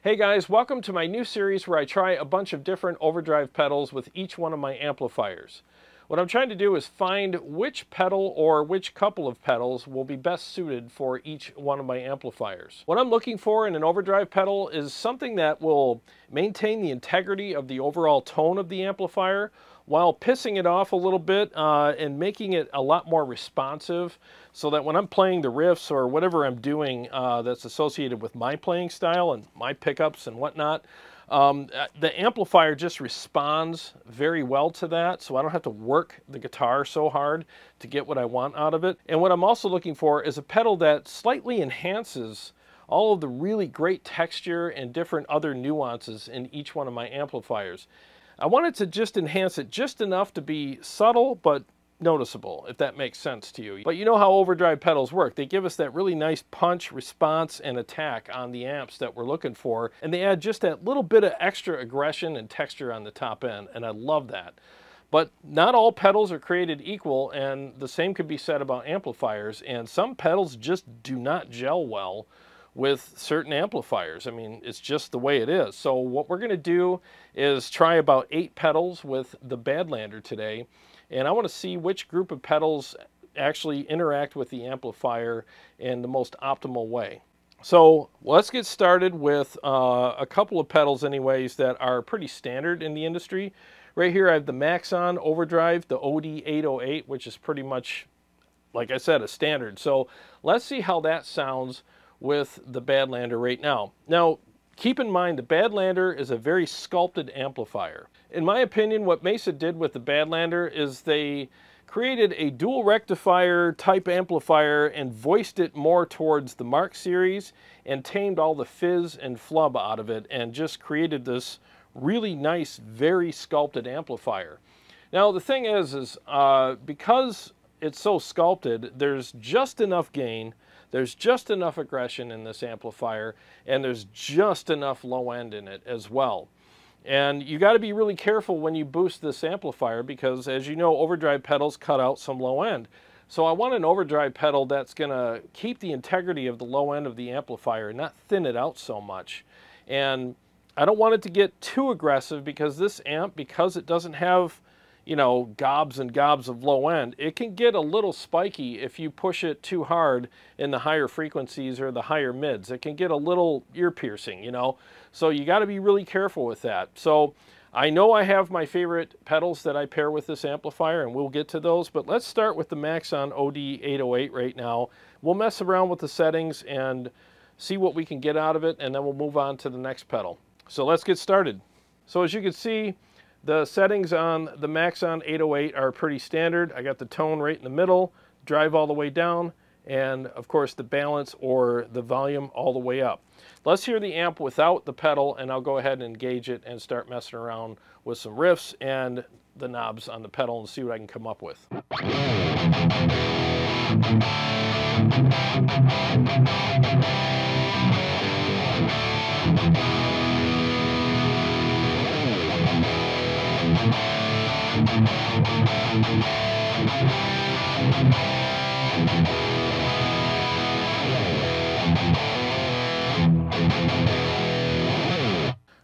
Hey guys, welcome to my new series where I try a bunch of different overdrive pedals with each one of my amplifiers. What I'm trying to do is find which pedal or which couple of pedals will be best suited for each one of my amplifiers. What I'm looking for in an overdrive pedal is something that will maintain the integrity of the overall tone of the amplifier while pissing it off a little bit and making it a lot more responsive, so that when I'm playing the riffs or whatever I'm doing that's associated with my playing style and my pickups and whatnot, the amplifier just responds very well to that, so I don't have to work the guitar so hard to get what I want out of it. And what I'm also looking for is a pedal that slightly enhances all of the really great texture and different other nuances in each one of my amplifiers. I wanted to just enhance it just enough to be subtle but noticeable, if that makes sense to you. But you know how overdrive pedals work. They give us that really nice punch, response, and attack on the amps that we're looking for, and they add just that little bit of extra aggression and texture on the top end, and I love that. But not all pedals are created equal, and the same could be said about amplifiers, and some pedals just do not gel well with certain amplifiers. I mean, it's just the way it is. So what we're going to do is try about 8 pedals with the Badlander today, and I want to see which group of pedals actually interact with the amplifier in the most optimal way. So let's get started with a couple of pedals anyways that are pretty standard in the industry. Right here I have the Maxon Overdrive, the Od808, which is pretty much, like I said, a standard. So let's see how that sounds with the Badlander right now. Now, keep in mind the Badlander is a very sculpted amplifier. In my opinion, what Mesa did with the Badlander is they created a dual rectifier type amplifier and voiced it more towards the Mark series and tamed all the fizz and flub out of it and just created this really nice, very sculpted amplifier. Now, the thing is because it's so sculpted, there's just enough gain, there's just enough aggression in this amplifier, and there's just enough low end in it as well. And you got to be really careful when you boost this amplifier because, as you know, overdrive pedals cut out some low end. So I want an overdrive pedal that's going to keep the integrity of the low end of the amplifier and not thin it out so much. And I don't want it to get too aggressive because this amp, because it doesn't have, you know, gobs and gobs of low end, it can get a little spiky if you push it too hard in the higher frequencies or the higher mids. It can get a little ear piercing, you know, so you got to be really careful with that. So I know I have my favorite pedals that I pair with this amplifier, and we'll get to those, but let's start with the Maxon Od808 right now. We'll mess around with the settings and see what we can get out of it, and then we'll move on to the next pedal. So let's get started. So as you can see, the settings on the Maxon 808 are pretty standard. I got the tone right in the middle, drive all the way down, and of course the balance or the volume all the way up. Let's hear the amp without the pedal, and I'll go ahead and engage it and start messing around with some riffs and the knobs on the pedal and see what I can come up with.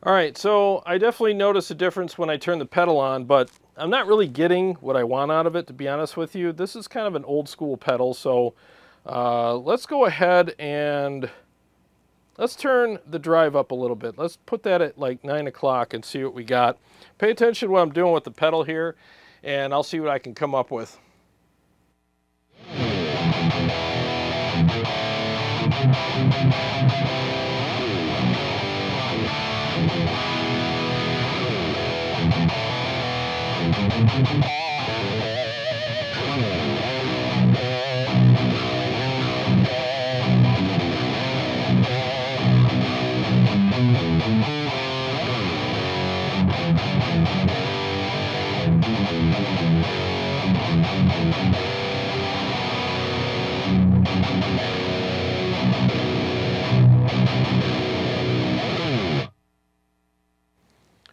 All right, so I definitely notice a difference when I turn the pedal on, but I'm not really getting what I want out of it, to be honest with you. This is kind of an old school pedal, so let's go ahead and let's turn the drive up a little bit. Let's put that at like 9 o'clock and see what we got. Pay attention to what I'm doing with the pedal here, and I'll see what I can come up with.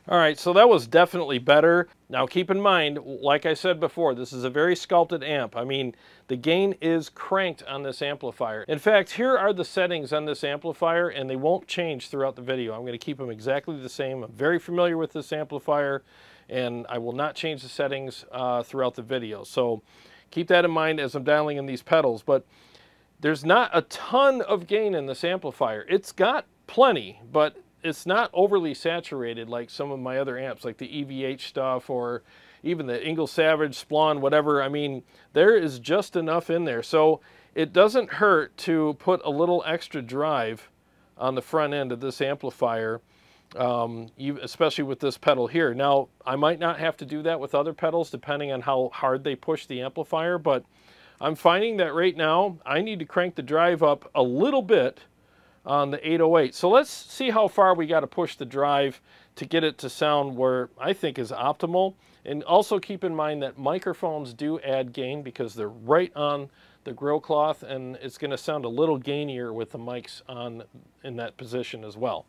All right, so that was definitely better. Now keep in mind, like I said before, this is a very sculpted amp. I mean, the gain is cranked on this amplifier. In fact, here are the settings on this amplifier, and they won't change throughout the video. I'm going to keep them exactly the same. I'm very familiar with this amplifier, and I will not change the settings throughout the video. So keep that in mind as I'm dialing in these pedals. But there's not a ton of gain in this amplifier. It's got plenty, but it's not overly saturated like some of my other amps, like the EVH stuff or even the Ingle Savage, Splawn, whatever. I mean, there is just enough in there. So it doesn't hurt to put a little extra drive on the front end of this amplifier, especially with this pedal here. Now, I might not have to do that with other pedals depending on how hard they push the amplifier, but I'm finding that right now I need to crank the drive up a little bit on the 808. So let's see how far we got to push the drive to get it to sound where I think is optimal. And also keep in mind that microphones do add gain because they're right on the grill cloth, and it's going to sound a little gainier with the mics on in that position as well.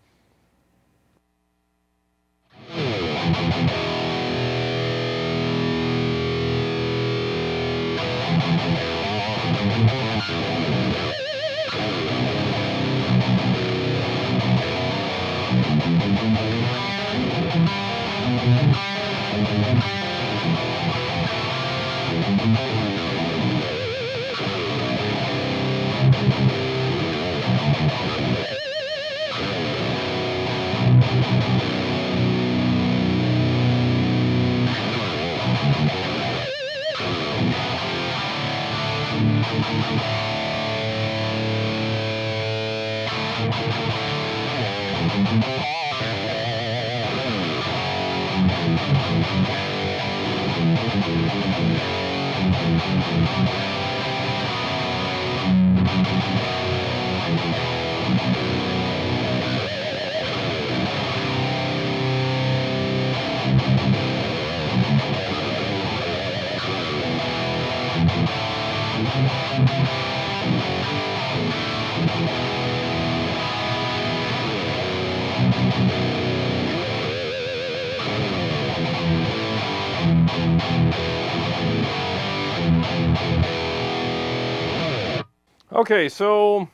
Okay, so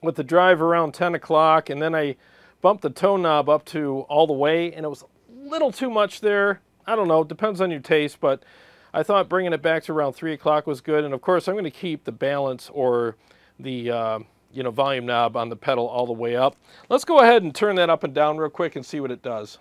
with the drive around 10 o'clock, and then I bumped the tone knob up to all the way, and it was a little too much there. I don't know, it depends on your taste, but I thought bringing it back to around 3 o'clock was good. And of course, I'm going to keep the balance or the volume knob on the pedal all the way up. Let's go ahead and turn that up and down real quick and see what it does.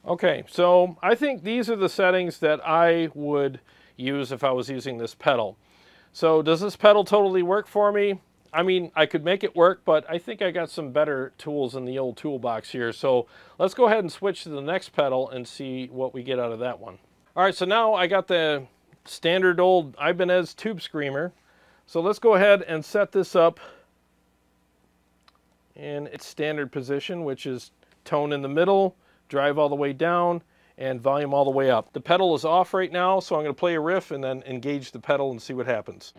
Okay, so I think these are the settings that I would use if I was using this pedal. So does this pedal totally work for me? I mean, I could make it work, but I think I got some better tools in the old toolbox here. So let's go ahead and switch to the next pedal and see what we get out of that one. All right, so now I got the standard old Ibanez Tube Screamer. So let's go ahead and set this up in its standard position, which is tone in the middle, drive all the way down, and volume all the way up. The pedal is off right now, so I'm going to play a riff and then engage the pedal and see what happens.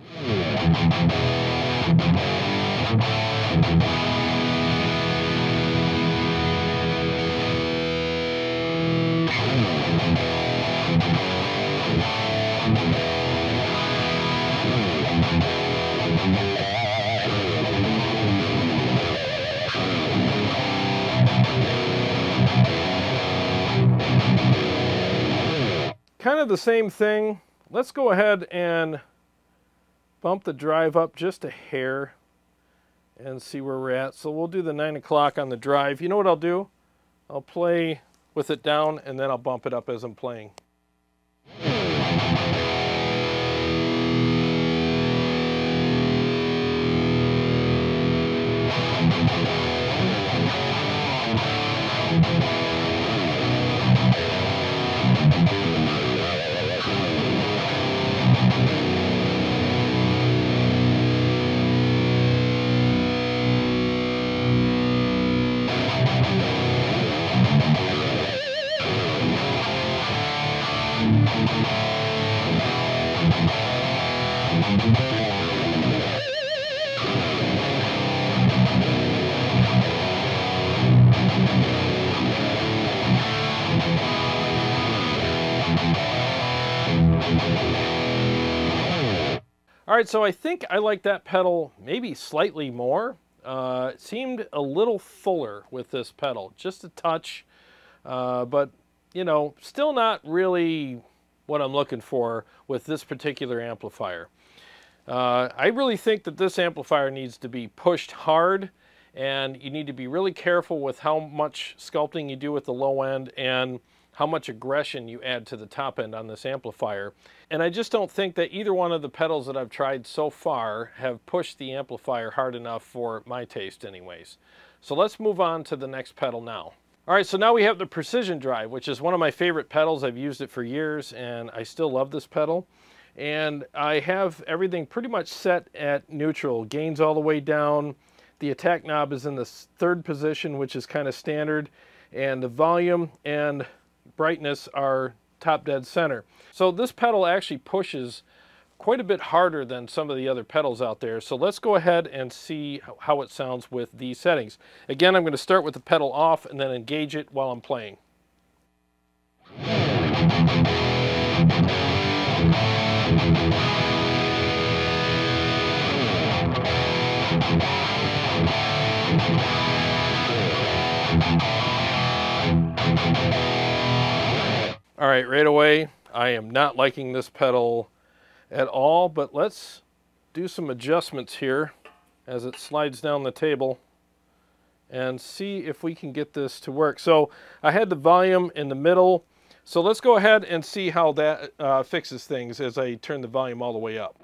Kind of the same thing. Let's go ahead and bump the drive up just a hair and see where we're at. So we'll do the 9 o'clock on the drive. You know what I'll do? I'll play with it down and then I'll bump it up as I'm playing. All right, so I think I like that pedal maybe slightly more. It seemed a little fuller with this pedal, just a touch, but you know, still not really what I'm looking for with this particular amplifier. I really think that this amplifier needs to be pushed hard, and you need to be really careful with how much sculpting you do with the low end and how much aggression you add to the top end on this amplifier. And I just don't think that either one of the pedals that I've tried so far have pushed the amplifier hard enough for my taste anyways. So let's move on to the next pedal now. All right, so now we have the Precision Drive, which is one of my favorite pedals. I've used it for years and I still love this pedal. And I have everything pretty much set at neutral. Gain's all the way down. The attack knob is in the third position, which is kind of standard. And the volume and brightness are top dead center. So this pedal actually pushes quite a bit harder than some of the other pedals out there. So let's go ahead and see how it sounds with these settings. Again, I'm going to start with the pedal off and then engage it while I'm playing. All right, right away, I am not liking this pedal at all, but let's do some adjustments here as it slides down the table and see if we can get this to work. So I had the volume in the middle, so let's go ahead and see how that fixes things as I turn the volume all the way up.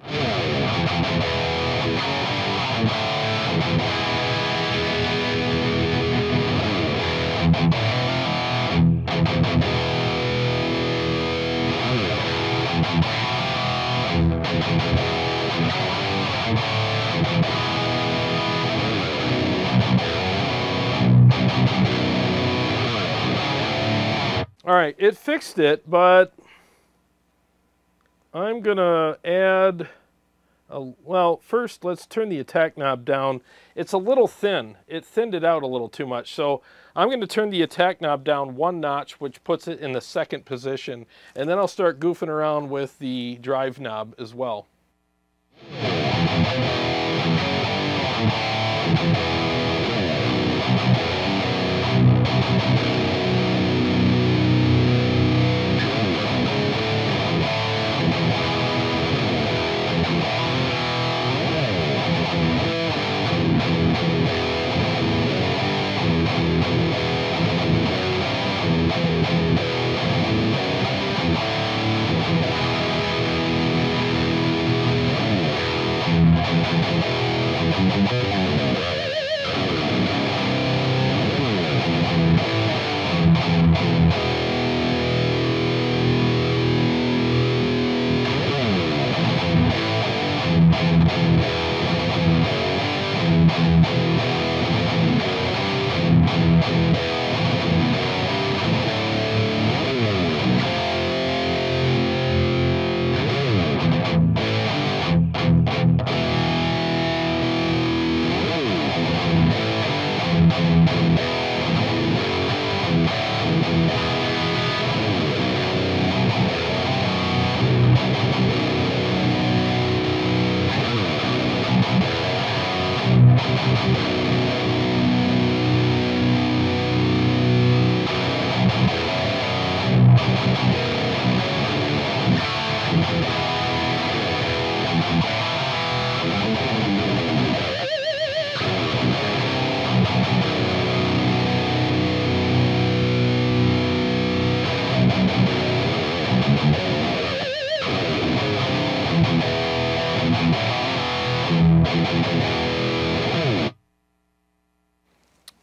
All right, it fixed it, but I'm gonna add well, first let's turn the attack knob down. It's a little thin. It thinned it out a little too much. So I'm going to turn the attack knob down one notch, which puts it in the second position. And then I'll start goofing around with the drive knob as well.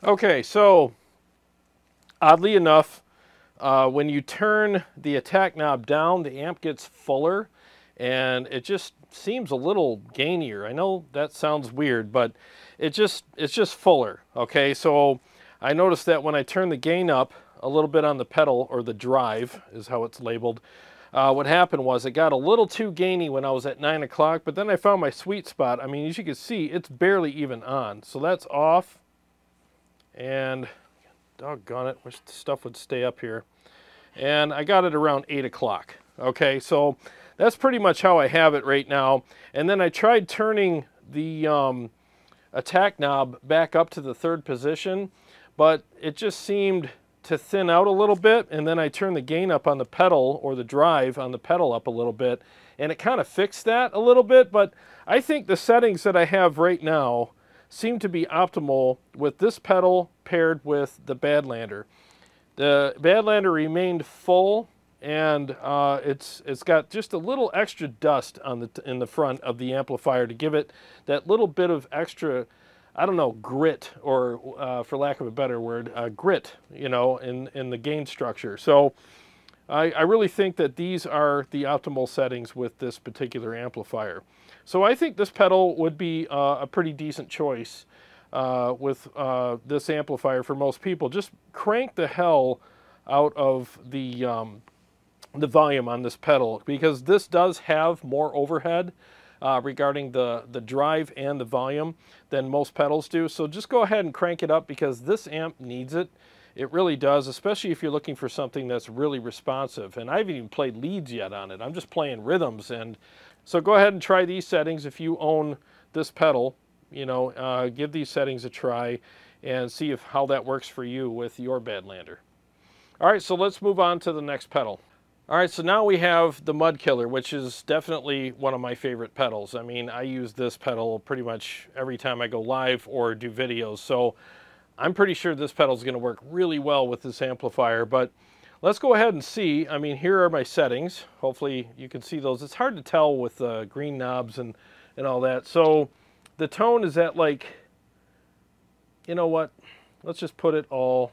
Okay, so oddly enough, when you turn the attack knob down, the amp gets fuller and it just seems a little gainier. I know that sounds weird, but it's just fuller. Okay, so I noticed that when I turn the gain up a little bit on the pedal, or the drive is how it's labeled, what happened was it got a little too gainy when I was at 9 o'clock, but then I found my sweet spot. I mean, as you can see, it's barely even on. So that's off. And doggone it, wish the stuff would stay up here. And I got it around 8 o'clock. Okay, so that's pretty much how I have it right now. And then I tried turning the attack knob back up to the 3rd position, but it just seemed to thin out a little bit, and then I turned the gain up on the pedal, or the drive on the pedal up a little bit, and it kind of fixed that a little bit. But I think the settings that I have right now seem to be optimal with this pedal paired with the Badlander. The Badlander remained full, and it's got just a little extra dust on in the front of the amplifier to give it that little bit of extra, I don't know, grit, or for lack of a better word, grit, you know, in the gain structure. So I really think that these are the optimal settings with this particular amplifier. So I think this pedal would be a pretty decent choice with this amplifier for most people. Just crank the hell out of the volume on this pedal, because this does have more overhead regarding the drive and the volume than most pedals do. So just go ahead and crank it up, because this amp needs it. It really does, especially if you're looking for something that's really responsive. And I haven't even played leads yet on it. I'm just playing rhythms. And so go ahead and try these settings if you own this pedal. You know, give these settings a try and see how that works for you with your Badlander. All right, so let's move on to the next pedal. All right, so now we have the Mud Killer, which is definitely one of my favorite pedals. I mean, I use this pedal pretty much every time I go live or do videos, so I'm pretty sure this pedal is going to work really well with this amplifier. But let's go ahead and see. I mean, here are my settings. Hopefully you can see those. It's hard to tell with the green knobs and all that. So the tone is at, like, you know what? Let's just put it all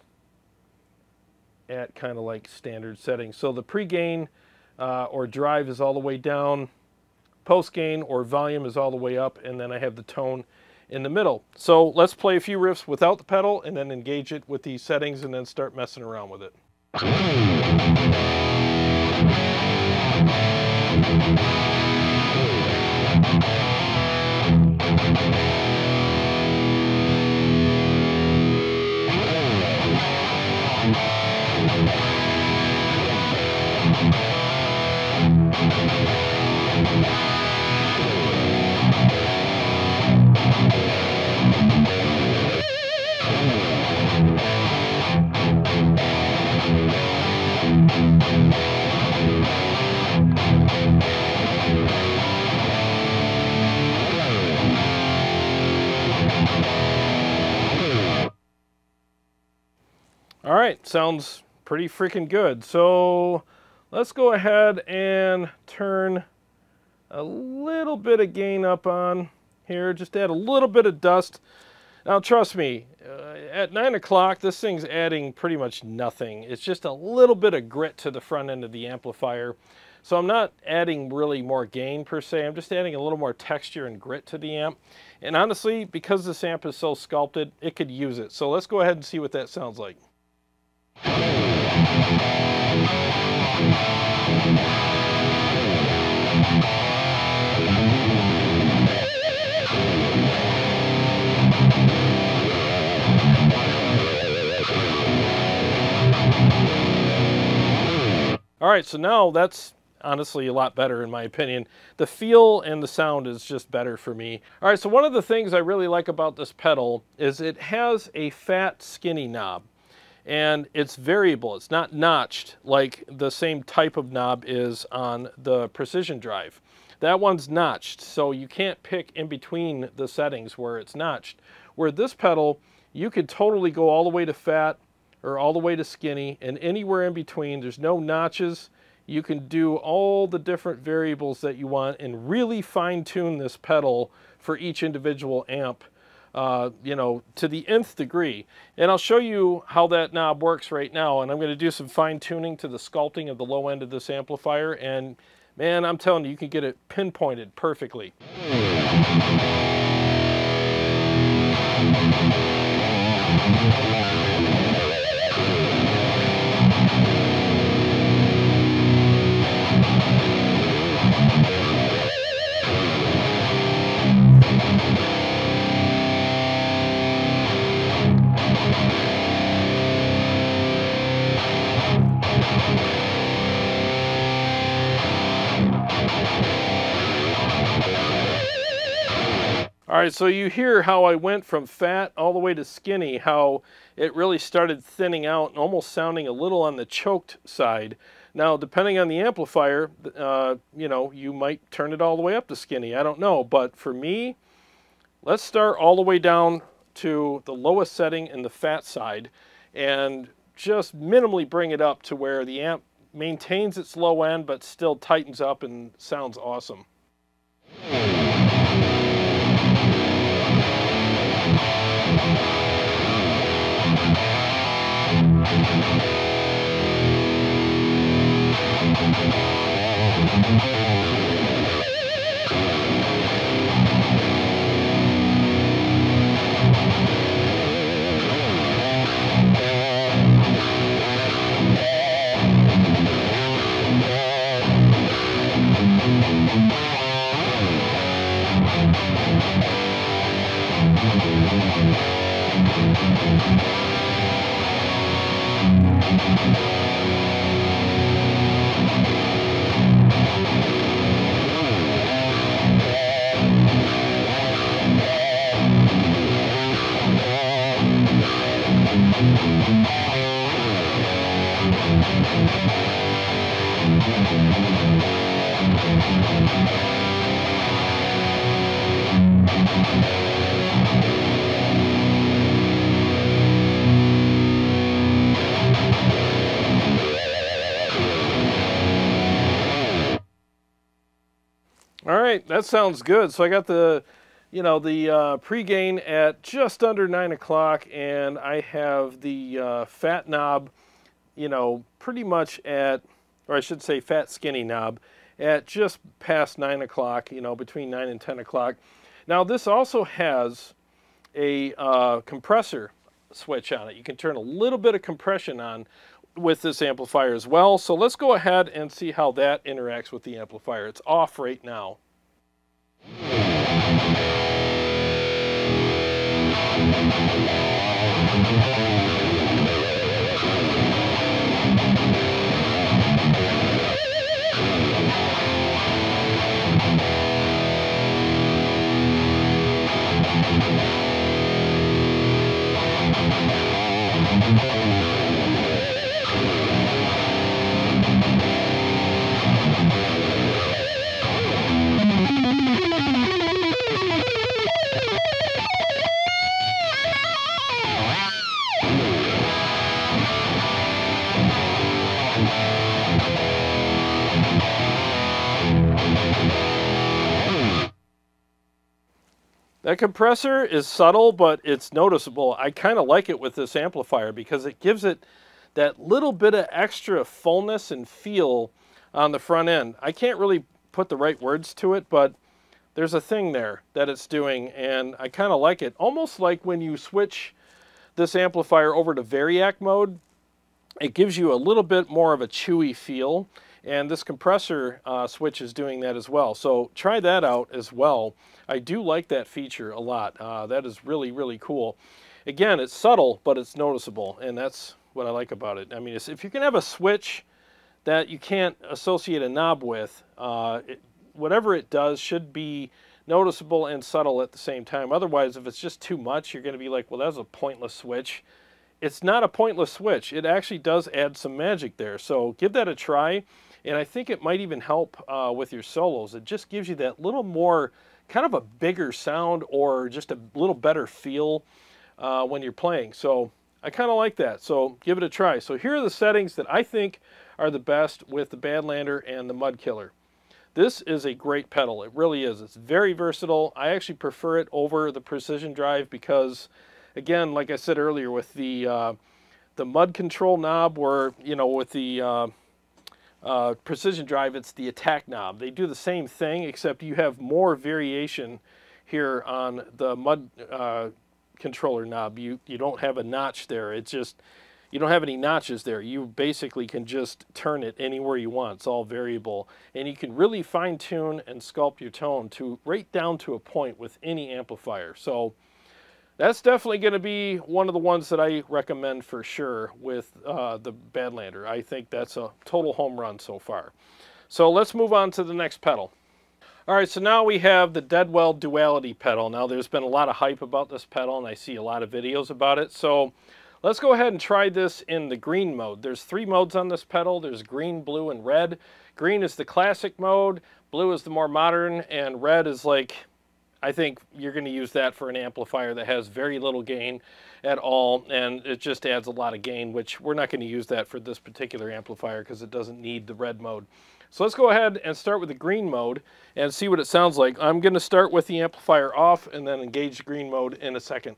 at kind of like standard settings. So the pre-gain or drive is all the way down, post-gain or volume is all the way up, and then I have the tone in the middle. So let's play a few riffs without the pedal and then engage it with these settings and then start messing around with it. All right, sounds pretty freaking good. So let's go ahead and turn a little bit of gain up on here. Just add a little bit of dust. Now, trust me, at 9 o'clock, this thing's adding pretty much nothing. It's just a little bit of grit to the front end of the amplifier. So I'm not adding really more gain per se. I'm just adding a little more texture and grit to the amp. And honestly, because this amp is so sculpted, it could use it. So let's go ahead and see what that sounds like. All right, so now that's honestly a lot better in my opinion. The feel and the sound is just better for me. All right, so one of the things I really like about this pedal is it has a fat, skinny knob. And it's variable. It's not notched like the same type of knob is on the Precision Drive. That one's notched, so you can't pick in between the settings where it's notched. Where this pedal, you could totally go all the way to fat or all the way to skinny, and anywhere in between. There's no notches. You can do all the different variables that you want and really fine-tune this pedal for each individual amp. You know, to the nth degree. And I'll show you how that knob works right now, and I'm going to do some fine-tuning to the sculpting of the low end of this amplifier, and man, I'm telling you, you can get it pinpointed perfectly. All right, so you hear how I went from fat all the way to skinny, how it really started thinning out and almost sounding a little on the choked side. Now, depending on the amplifier, you know, you might turn it all the way up to skinny. I don't know, but for me, let's start all the way down to the lowest setting in the fat side and just minimally bring it up to where the amp maintains its low end but still tightens up and sounds awesome. All right, that sounds good. So I got the, you know, the pre-gain at just under 9 o'clock, and I have the fat knob, you know, pretty much at, or I should say fat skinny knob, at just past 9 o'clock, you know, between 9 and 10 o'clock. Now this also has a compressor switch on it. You can turn a little bit of compression on with this amplifier as well. So let's go ahead and see how that interacts with the amplifier. It's off right now. That compressor is subtle, but it's noticeable. I kind of like it with this amplifier because it gives it that little bit of extra fullness and feel on the front end. I can't really put the right words to it, but there's a thing there that it's doing, and I kind of like it. Almost like when you switch this amplifier over to Variac mode, it gives you a little bit more of a chewy feel, and this compressor switch is doing that as well. So try that out as well. I do like that feature a lot. That is really, really cool. Again, it's subtle, but it's noticeable, and that's what I like about it. I mean, if you can have a switch that you can't associate a knob with, whatever it does should be noticeable and subtle at the same time. Otherwise, if it's just too much, you're going to be like, well, that's a pointless switch. It's not a pointless switch. It actually does add some magic there. So give that a try, and I think it might even help with your solos. It just gives you that little more, kind of a bigger sound or just a little better feel when you're playing. So I kind of like that. So give it a try. So here are the settings that I think are the best with the Badlander and the Mud Killer. This is a great pedal. It really is. It's very versatile. I actually prefer it over the Precision Drive because, again, like I said earlier, with the Mud Control knob, or, you know, with the Precision Drive, it's the attack knob. They do the same thing, except you have more variation here on the Mud controller knob. You don't have a notch there. It's just, you don't have any notches there. You basically can just turn it anywhere you want. It's all variable, and you can really fine tune and sculpt your tone to right down to a point with any amplifier. So that's definitely going to be one of the ones that I recommend for sure with the Badlander. I think that's a total home run so far. So let's move on to the next pedal. All right, so now we have the Deadwell Duality pedal. Now there's been a lot of hype about this pedal and I see a lot of videos about it. So let's go ahead and try this in the green mode. There's 3 modes on this pedal. There's green, blue, and red. Green is the classic mode, blue is the more modern, and red is like, I think you're going to use that for an amplifier that has very little gain at all, and it just adds a lot of gain, which we're not going to use that for this particular amplifier because it doesn't need the red mode. So let's go ahead and start with the green mode and see what it sounds like. I'm going to start with the amplifier off and then engage the green mode in a second.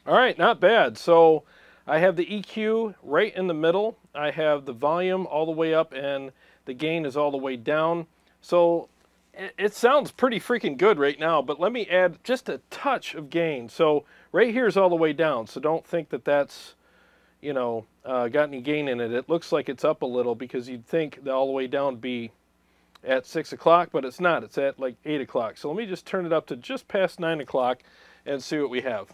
All right, not bad. So I have the EQ right in the middle. I have the volume all the way up and the gain is all the way down. So it sounds pretty freaking good right now, but let me add just a touch of gain. So right here is all the way down. So don't think that that's, you know, got any gain in it. It looks like it's up a little because you'd think that all the way down would be at 6 o'clock, but it's not. It's at like 8 o'clock. So let me just turn it up to just past 9 o'clock and see what we have.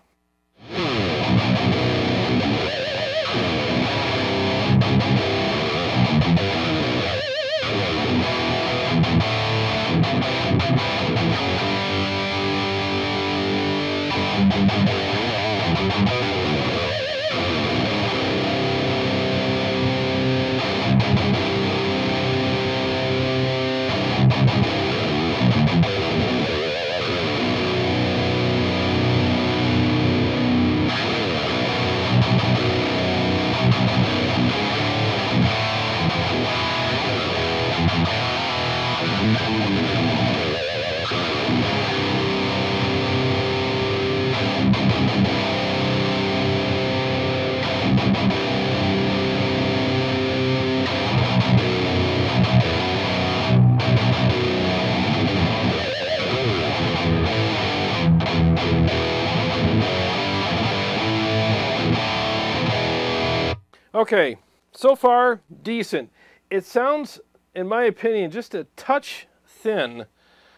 Okay, so far, decent. It sounds, in my opinion, just a touch thin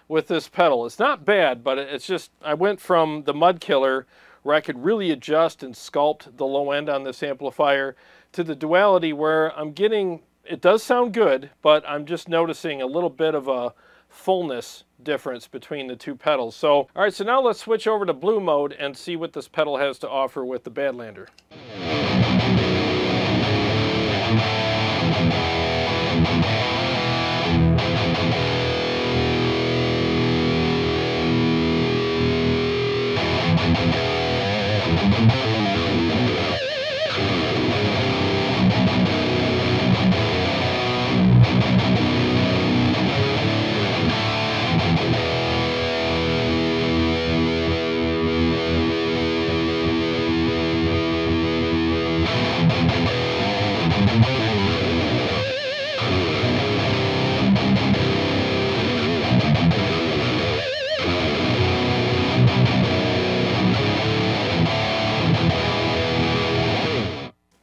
with this pedal. It's not bad, but it's just, I went from the Mud Killer, where I could really adjust and sculpt the low end on this amplifier, to the Duality, where I'm getting, it does sound good, but I'm just noticing a little bit of a fullness difference between the two pedals. So, all right, so now let's switch over to blue mode and see what this pedal has to offer with the Badlander.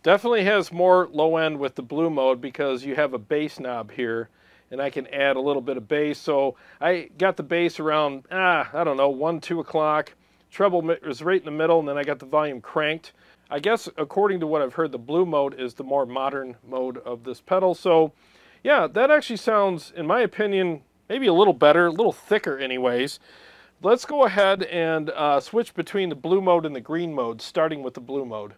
Definitely has more low end with the blue mode because you have a bass knob here and I can add a little bit of bass. So I got the bass around, I don't know, 1, 2 o'clock. Treble was right in the middle and then I got the volume cranked. I guess according to what I've heard, the blue mode is the more modern mode of this pedal. So yeah, that actually sounds, in my opinion, maybe a little better, a little thicker anyways. Let's go ahead and switch between the blue mode and the green mode, starting with the blue mode.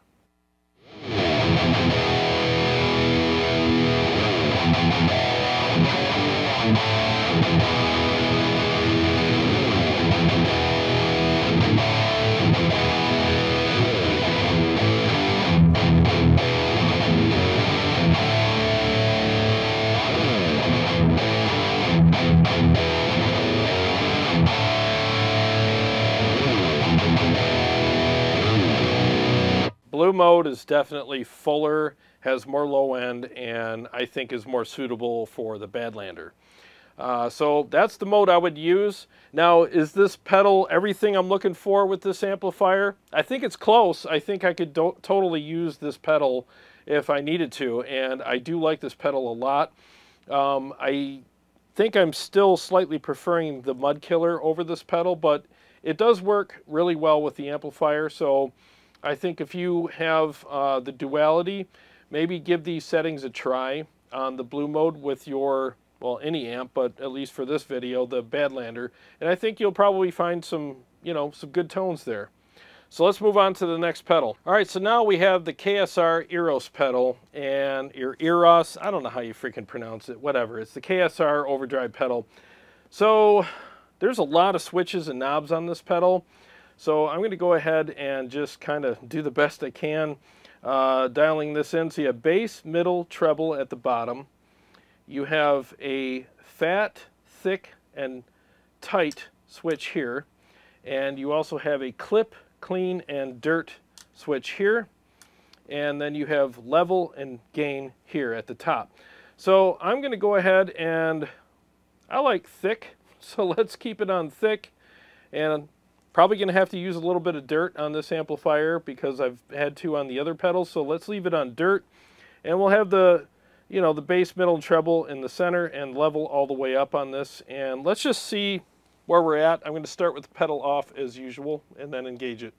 Blue mode is definitely fuller has more low end, and I think is more suitable for the Badlander. So that's the mode I would use. Now, is this pedal everything I'm looking for with this amplifier? I think it's close. I think I could totally use this pedal if I needed to, and I do like this pedal a lot. I think I'm still slightly preferring the Mud Killer over this pedal, but it does work really well with the amplifier. So I think if you have the Duality, maybe give these settings a try on the blue mode with your, well, any amp, but at least for this video, the Badlander. And I think you'll probably find some, you know, some good tones there. So let's move on to the next pedal. All right, so now we have the Ksr Eros pedal, and Eros, I don't know how you freaking pronounce it, whatever. It's the Ksr Overdrive Pedal. So there's a lot of switches and knobs on this pedal. So I'm gonna go ahead and just kind of do the best I can dialing this in. So you have bass, middle, treble at the bottom. You have a fat, thick, and tight switch here. And you also have a clip, clean, and dirt switch here. And then you have level and gain here at the top. So I'm going to go ahead and I like thick, so let's keep it on thick. And probably going to have to use a little bit of dirt on this amplifier because I've had to on the other pedals. So let's leave it on dirt. And we'll have the, you know, the bass, middle, and treble in the center and level all the way up on this. And let's just see where we're at. I'm going to start with the pedal off as usual and then engage it.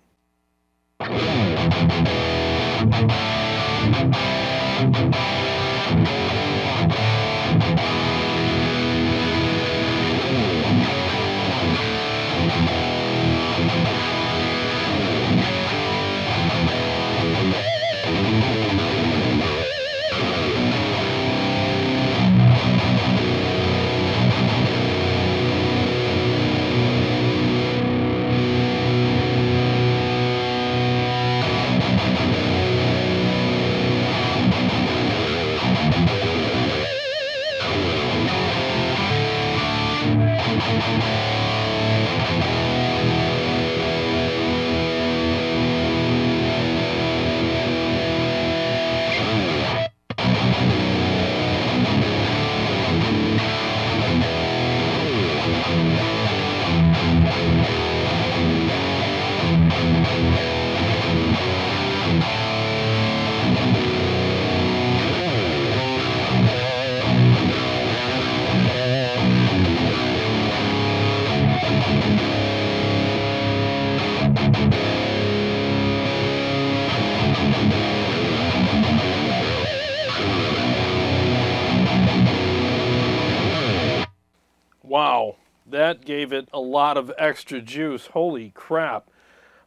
Wow, that gave it a lot of extra juice. Holy crap.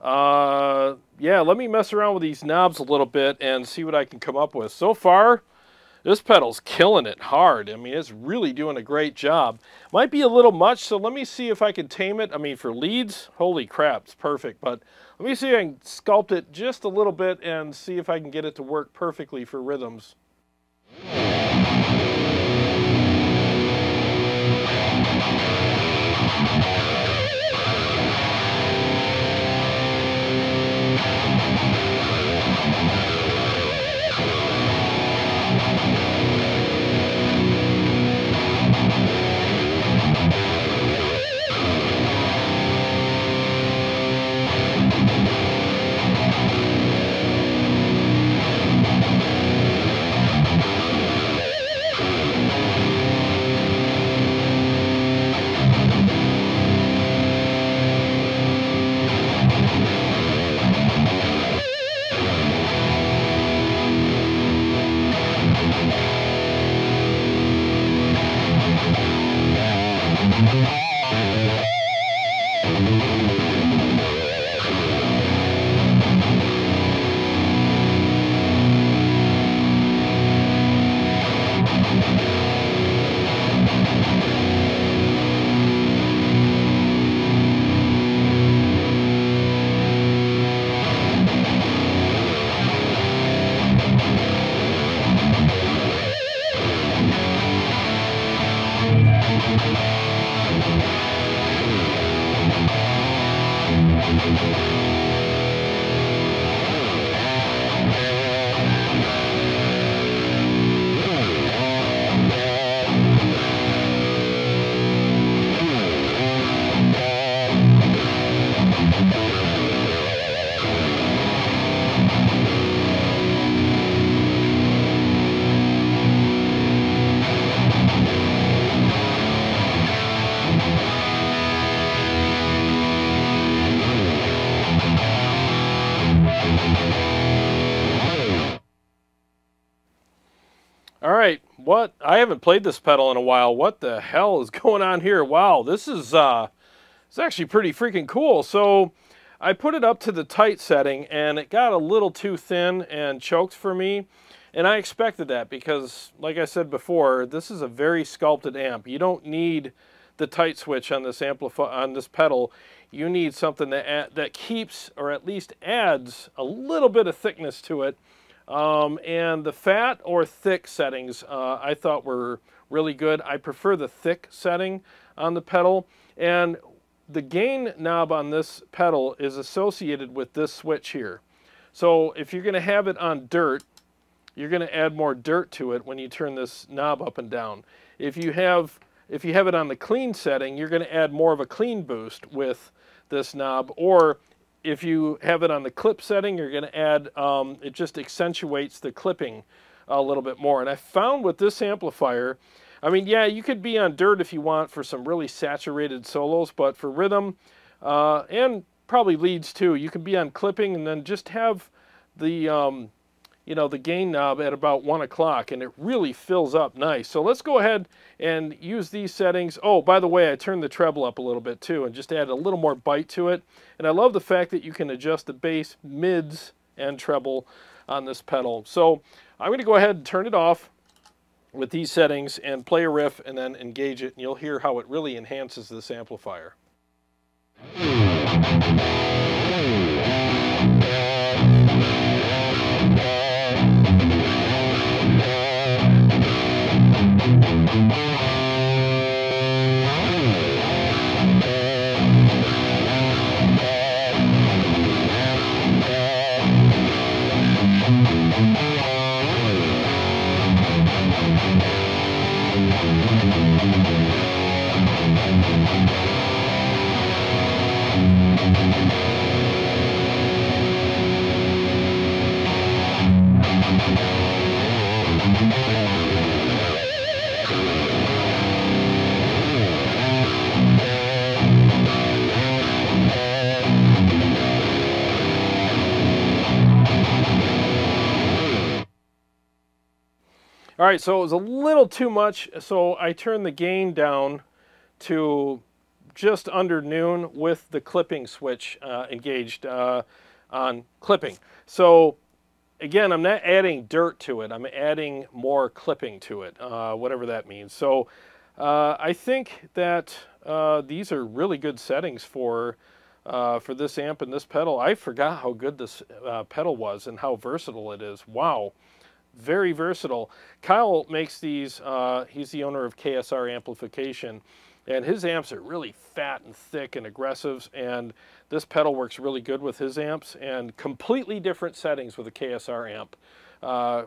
Yeah, let me mess around with these knobs a little bit and see what I can come up with. So far, this pedal's killing it hard. I mean, it's really doing a great job. Might be a little much, so let me see if I can tame it. I mean, for leads, holy crap, it's perfect. But let me see if I can sculpt it just a little bit and see if I can get it to work perfectly for rhythms. What? I haven't played this pedal in a while. What the hell is going on here? Wow, this is it's actually pretty freaking cool. So I put it up to the tight setting and it got a little too thin and choked for me. And I expected that because, like I said before, this is a very sculpted amp. You don't need the tight switch on this pedal. You need something that keeps, or at least adds, a little bit of thickness to it. And the fat or thick settings I thought were really good. I prefer the thick setting on the pedal, and the gain knob on this pedal is associated with this switch here. So if you're going to have it on dirt, you're going to add more dirt to it when you turn this knob up and down. If you have it on the clean setting, you're going to add more of a clean boost with this knob, or if you have it on the clip setting, you're going to add, it just accentuates the clipping a little bit more. And I found with this amplifier, I mean, yeah, you could be on dirt if you want for some really saturated solos, but for rhythm, and probably leads too, you can be on clipping and then just have the, you know, the gain knob at about 1 o'clock, and it really fills up nice. So let's go ahead and use these settings. Oh, by the way, I turned the treble up a little bit too and just added a little more bite to it. And I love the fact that you can adjust the bass, mids, and treble on this pedal. So I'm going to go ahead and turn it off with these settings and play a riff and then engage it, and you'll hear how it really enhances this amplifier. All right, so it was a little too much, so I turned the gain down to just under noon with the clipping switch engaged on clipping. So again, I'm not adding dirt to it, I'm adding more clipping to it, whatever that means. So I think that these are really good settings for this amp and this pedal. I forgot how good this pedal was and how versatile it is. Wow. Very versatile. Kyle makes these, he's the owner of KSR Amplification, and his amps are really fat and thick and aggressive, and this pedal works really good with his amps, and completely different settings with a KSR amp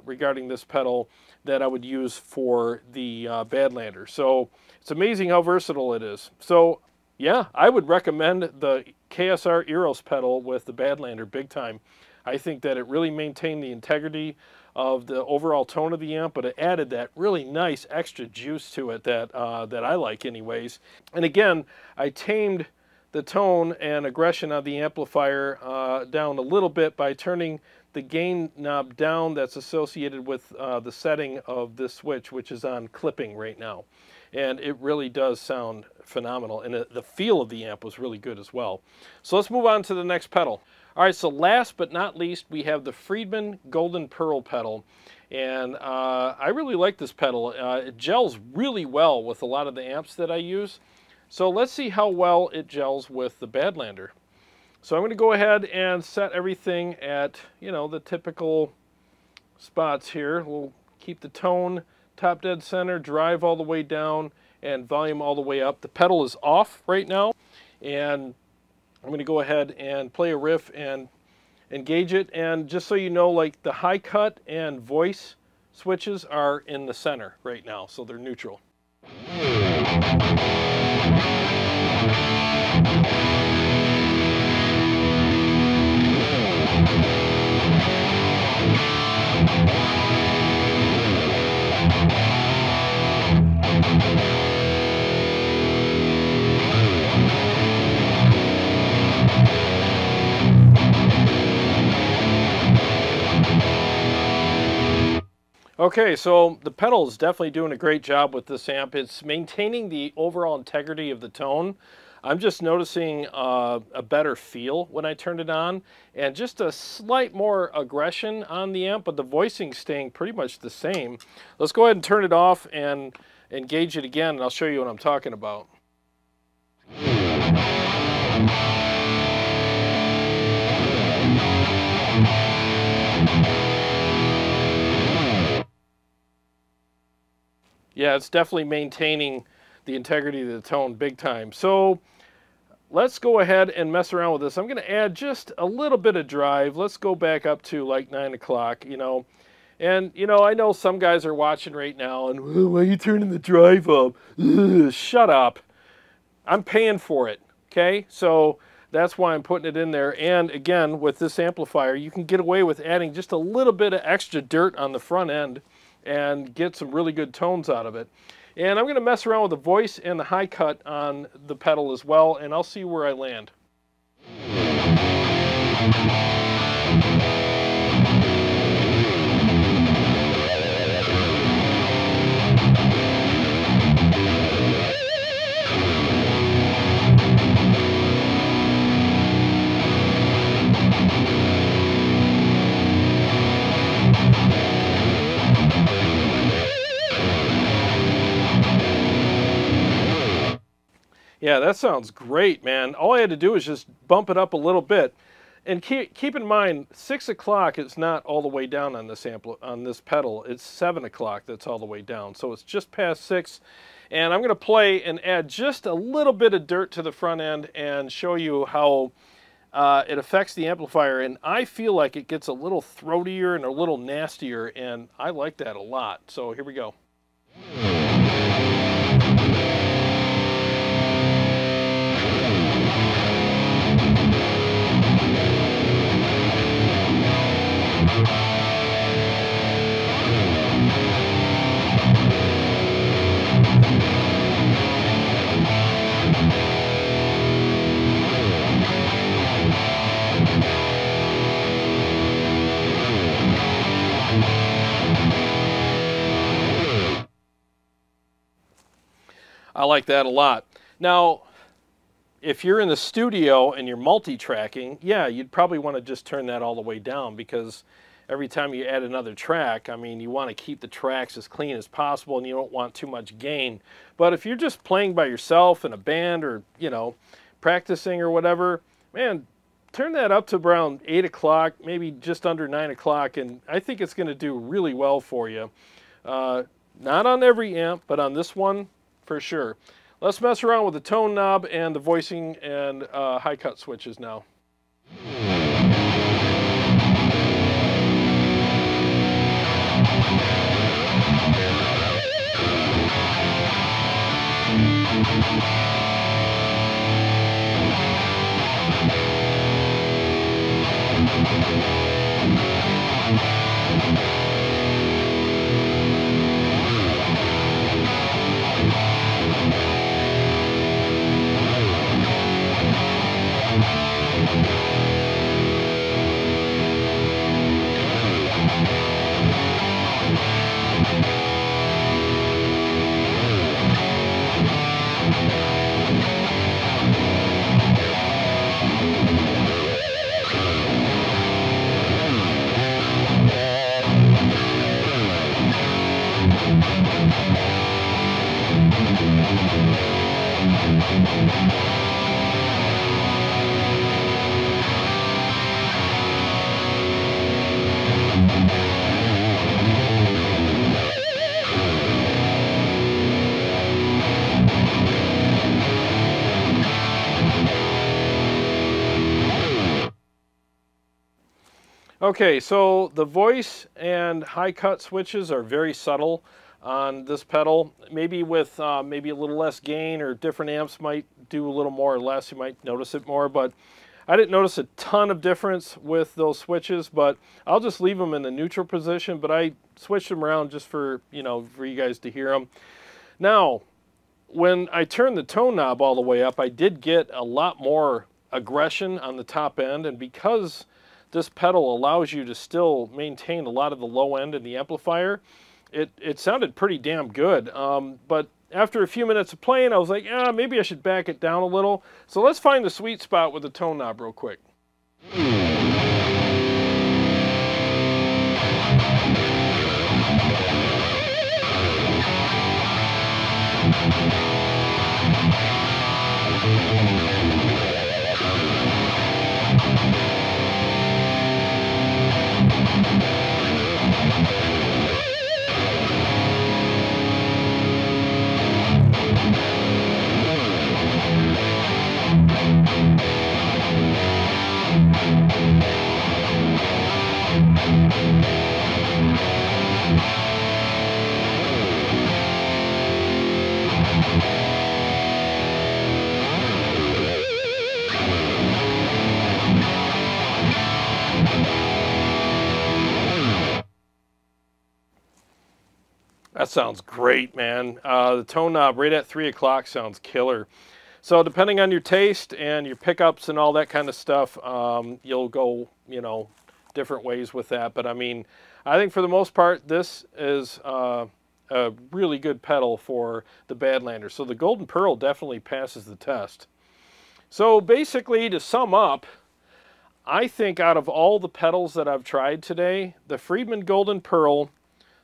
regarding this pedal that I would use for the Badlander. So it's amazing how versatile it is. So yeah, I would recommend the KSR Eros pedal with the Badlander big time. I think that it really maintained the integrity of the overall tone of the amp, but it added that really nice extra juice to it that that I like anyways. And again, I tamed the tone and aggression of the amplifier down a little bit by turning the gain knob down that's associated with the setting of this switch, which is on clipping right now. And it really does sound phenomenal, and the feel of the amp was really good as well. So let's move on to the next pedal. All right, so last but not least, we have the Friedman Golden Pearl pedal, and I really like this pedal. It gels really well with a lot of the amps that I use. So let's see how well it gels with the Badlander. So I'm going to go ahead and set everything at, you know, the typical spots here. We'll keep the tone top dead center, drive all the way down, and volume all the way up. The pedal is off right now, and I'm going to go ahead and play a riff and engage it. And just so you know, like the high cut and voice switches are in the center right now, so they're neutral. Okay, so the pedal is definitely doing a great job with this amp. It's maintaining the overall integrity of the tone. I'm just noticing a better feel when I turn it on, and just a slight more aggression on the amp, but the voicing staying pretty much the same. Let's go ahead and turn it off and engage it again, and I'll show you what I'm talking about. Yeah, it's definitely maintaining the integrity of the tone big time. So let's go ahead and mess around with this. I'm going to add just a little bit of drive. Let's go back up to like 9 o'clock, you know. And, you know, I know some guys are watching right now and, why are you turning the drive up? Ugh, shut up. I'm paying for it, okay? So that's why I'm putting it in there. And again, with this amplifier, you can get away with adding just a little bit of extra dirt on the front end and get some really good tones out of it. And I'm going to mess around with the voice and the high cut on the pedal as well, and I'll see where I land. Yeah, that sounds great, man. All I had to do is just bump it up a little bit. And keep in mind, 6 o'clock is not all the way down on this pedal. It's 7 o'clock that's all the way down. So it's just past 6. And I'm going to play and add just a little bit of dirt to the front end and show you how it affects the amplifier. And I feel like it gets a little throatier and a little nastier, and I like that a lot. So here we go. I like that a lot. Now, if you're in the studio and you're multi-tracking, yeah, you'd probably want to just turn that all the way down, because every time you add another track, I mean, you want to keep the tracks as clean as possible and you don't want too much gain. But if you're just playing by yourself in a band or, you know, practicing or whatever, man, turn that up to around 8 o'clock, maybe just under 9 o'clock, and I think it's going to do really well for you. Not on every amp, but on this one, for sure. Let's mess around with the tone knob and the voicing and high cut switches now. Okay, so the voice and high cut switches are very subtle on this pedal. Maybe with maybe a little less gain, or different amps might do a little more or less, you might notice it more, but I didn't notice a ton of difference with those switches, but I'll just leave them in the neutral position, but I switched them around just for, you know, for you guys to hear them. Now, when I turned the tone knob all the way up, I did get a lot more aggression on the top end, and because this pedal allows you to still maintain a lot of the low end in the amplifier, it sounded pretty damn good. But after a few minutes of playing, I was like, maybe I should back it down a little. So let's find the sweet spot with the tone knob real quick. That sounds great, man. The tone knob right at 3 o'clock sounds killer. So depending on your taste and your pickups and all that kind of stuff, you'll go, you know, different ways with that. But I mean, I think for the most part, this is a really good pedal for the Badlander. So the Golden Pearl definitely passes the test. So basically, to sum up, I think out of all the pedals that I've tried today, the Friedman Golden Pearl,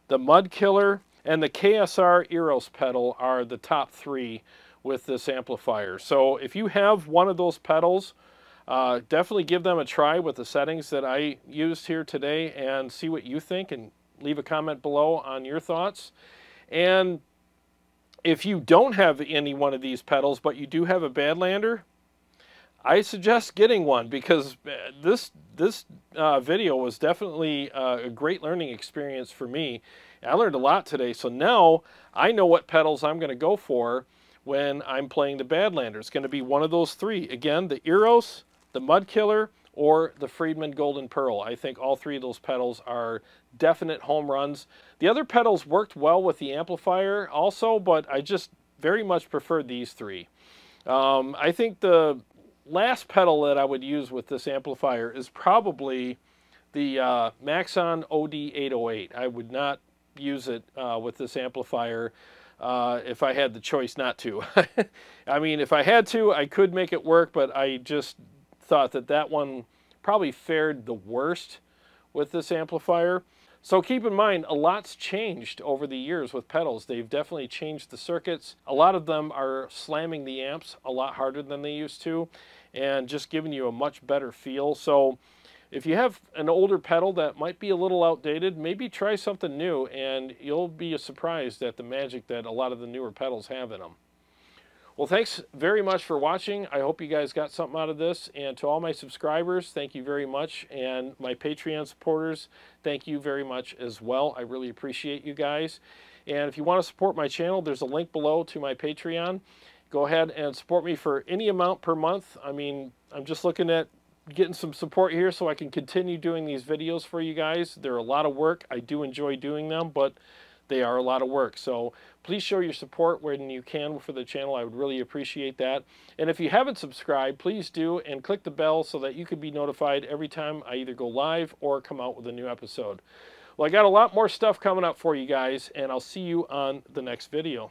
the Mud Killer, and the Ksr Eros pedal are the top 3 with this amplifier. So if you have one of those pedals, definitely give them a try with the settings that I used here today and see what you think, and leave a comment below on your thoughts. And if you don't have any one of these pedals, but you do have a Badlander, I suggest getting one, because this video was definitely a great learning experience for me. I learned a lot today, so now I know what pedals I'm going to go for when I'm playing the Badlander. It's going to be one of those 3. Again, the Eros, the Mud Killer, or the Friedman Golden Pearl. I think all 3 of those pedals are definite home runs. The other pedals worked well with the amplifier also, but I just very much preferred these 3. I think the last pedal that I would use with this amplifier is probably the Maxon Od808. I would not use it with this amplifier if I had the choice not to. I mean, if I had to, I could make it work, but I just thought that that one probably fared the worst with this amplifier. So keep in mind, a lot's changed over the years with pedals. They've definitely changed the circuits. A lot of them are slamming the amps a lot harder than they used to, and just giving you a much better feel. So if you have an older pedal that might be a little outdated, maybe try something new, and you'll be surprised at the magic that a lot of the newer pedals have in them. Well, thanks very much for watching. I hope you guys got something out of this. And to all my subscribers, thank you very much. And my Patreon supporters, thank you very much as well. I really appreciate you guys. And if you want to support my channel, there's a link below to my Patreon. Go ahead and support me for any amount per month. I mean, I'm just looking at getting some support here so I can continue doing these videos for you guys. They're a lot of work. I do enjoy doing them, but they are a lot of work. So please show your support when you can for the channel. I would really appreciate that. And if you haven't subscribed, please do, and click the bell so that you can be notified every time I either go live or come out with a new episode. Well, I got a lot more stuff coming up for you guys, and I'll see you on the next video.